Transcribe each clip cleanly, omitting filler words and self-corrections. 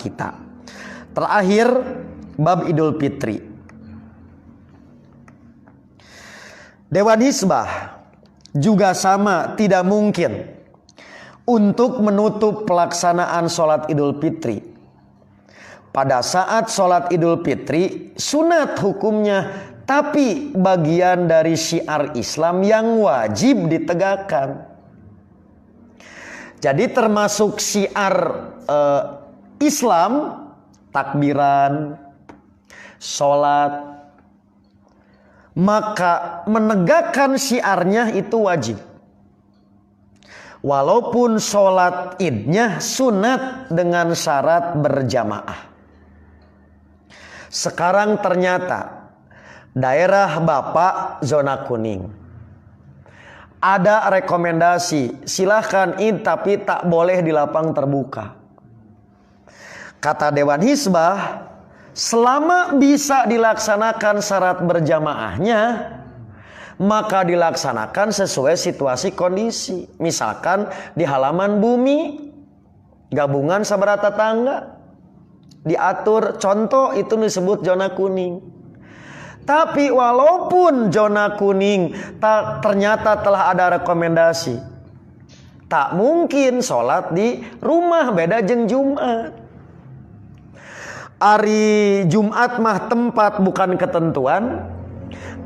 kita. Terakhir, bab Idul Fitri. Dewan Hizbah juga sama, tidak mungkin untuk menutup pelaksanaan sholat Idul Fitri. Pada saat sholat Idul Fitri, sunat hukumnya, tapi bagian dari syiar Islam yang wajib ditegakkan. Jadi termasuk syiar Islam, takbiran, sholat, maka menegakkan syiarnya itu wajib. Walaupun sholat idnya sunat dengan syarat berjamaah. Sekarang ternyata daerah Bapak zona kuning. Ada rekomendasi, silahkan id tapi tak boleh di lapang terbuka. Kata Dewan Hizbah, selama bisa dilaksanakan syarat berjamaahnya, maka dilaksanakan sesuai situasi kondisi. Misalkan di halaman bumi, gabungan saudara tetangga, diatur, contoh itu disebut zona kuning. Tapi walaupun zona kuning ternyata telah ada rekomendasi, tak mungkin sholat di rumah, beda jeung Jumat. Ari Jumat mah tempat bukan ketentuan,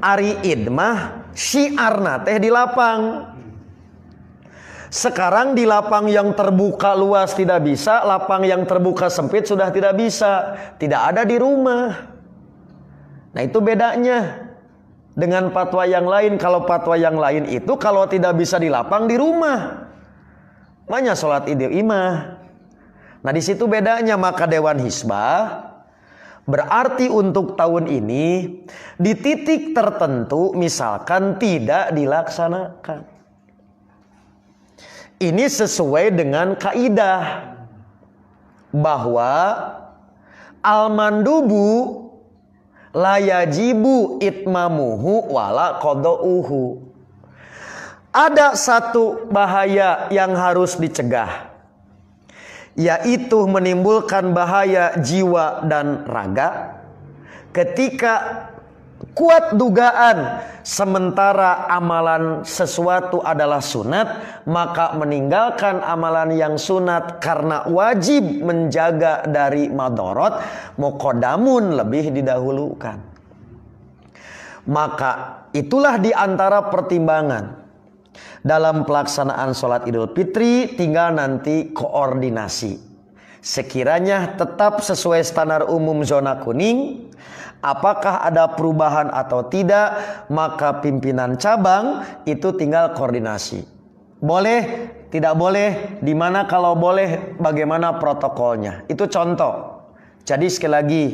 ari id mah syiarna teh di lapang. Sekarang di lapang yang terbuka luas tidak bisa, lapang yang terbuka sempit sudah tidak bisa, tidak ada di rumah. Nah itu bedanya dengan fatwa yang lain. Kalau fatwa yang lain itu kalau tidak bisa di lapang, di rumah, makanya sholat id imah. Nah di situ bedanya. Maka Dewan Hizbah berarti untuk tahun ini di titik tertentu misalkan tidak dilaksanakan. Ini sesuai dengan kaidah bahwa al-mandubu la yajibu itmamuhu wala qada'uhu. Ada satu bahaya yang harus dicegah, yaitu menimbulkan bahaya jiwa dan raga ketika kuat dugaan sementara amalan sesuatu adalah sunat, maka meninggalkan amalan yang sunat karena wajib menjaga dari madorot, muqaddamun lebih didahulukan. Maka itulah diantara pertimbangan dalam pelaksanaan sholat Idul Fitri. Tinggal nanti koordinasi. Sekiranya tetap sesuai standar umum zona kuning, apakah ada perubahan atau tidak, maka pimpinan cabang itu tinggal koordinasi. Boleh, tidak boleh, di mana kalau boleh, bagaimana protokolnya. Itu contoh. Jadi sekali lagi,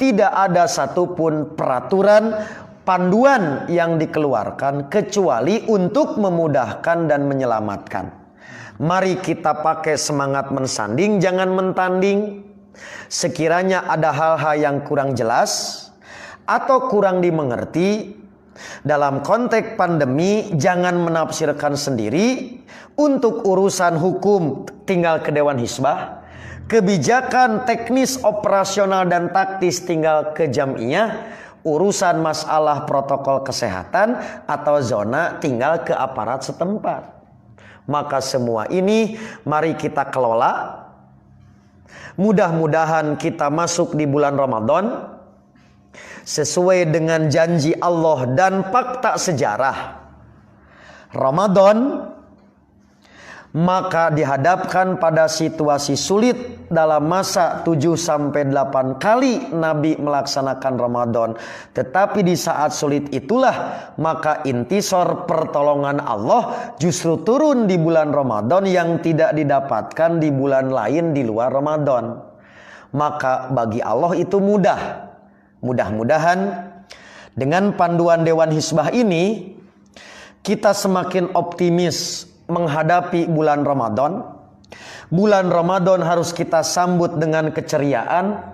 tidak ada satupun peraturan panduan yang dikeluarkan kecuali untuk memudahkan dan menyelamatkan. Mari kita pakai semangat mensanding, jangan mentanding. Sekiranya ada hal-hal yang kurang jelas atau kurang dimengerti dalam konteks pandemi, jangan menafsirkan sendiri. Untuk urusan hukum tinggal ke Dewan Hizbah, kebijakan teknis operasional dan taktis tinggal ke Jam'iyah, urusan masalah protokol kesehatan atau zona tinggal ke aparat setempat. Maka semua ini mari kita kelola. Mudah-mudahan kita masuk di bulan Ramadan sesuai dengan janji Allah dan fakta sejarah. Ramadan maka dihadapkan pada situasi sulit. Dalam masa 7-8 kali Nabi melaksanakan Ramadan. Tetapi di saat sulit itulah maka intisor pertolongan Allah justru turun di bulan Ramadan yang tidak didapatkan di bulan lain di luar Ramadan. Maka bagi Allah itu mudah. Mudah-mudahan dengan panduan Dewan Hizbah ini kita semakin optimis menghadapi bulan Ramadan. Bulan Ramadan harus kita sambut dengan keceriaan,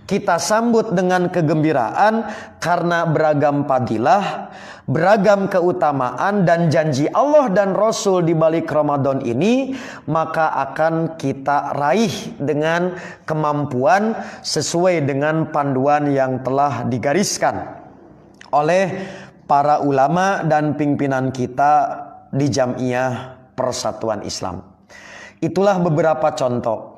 kita sambut dengan kegembiraan karena beragam fadilah, beragam keutamaan dan janji Allah dan Rasul di balik Ramadan ini, maka akan kita raih dengan kemampuan sesuai dengan panduan yang telah digariskan oleh para ulama dan pimpinan kita di Jamiah Persatuan Islam. Itulah beberapa contoh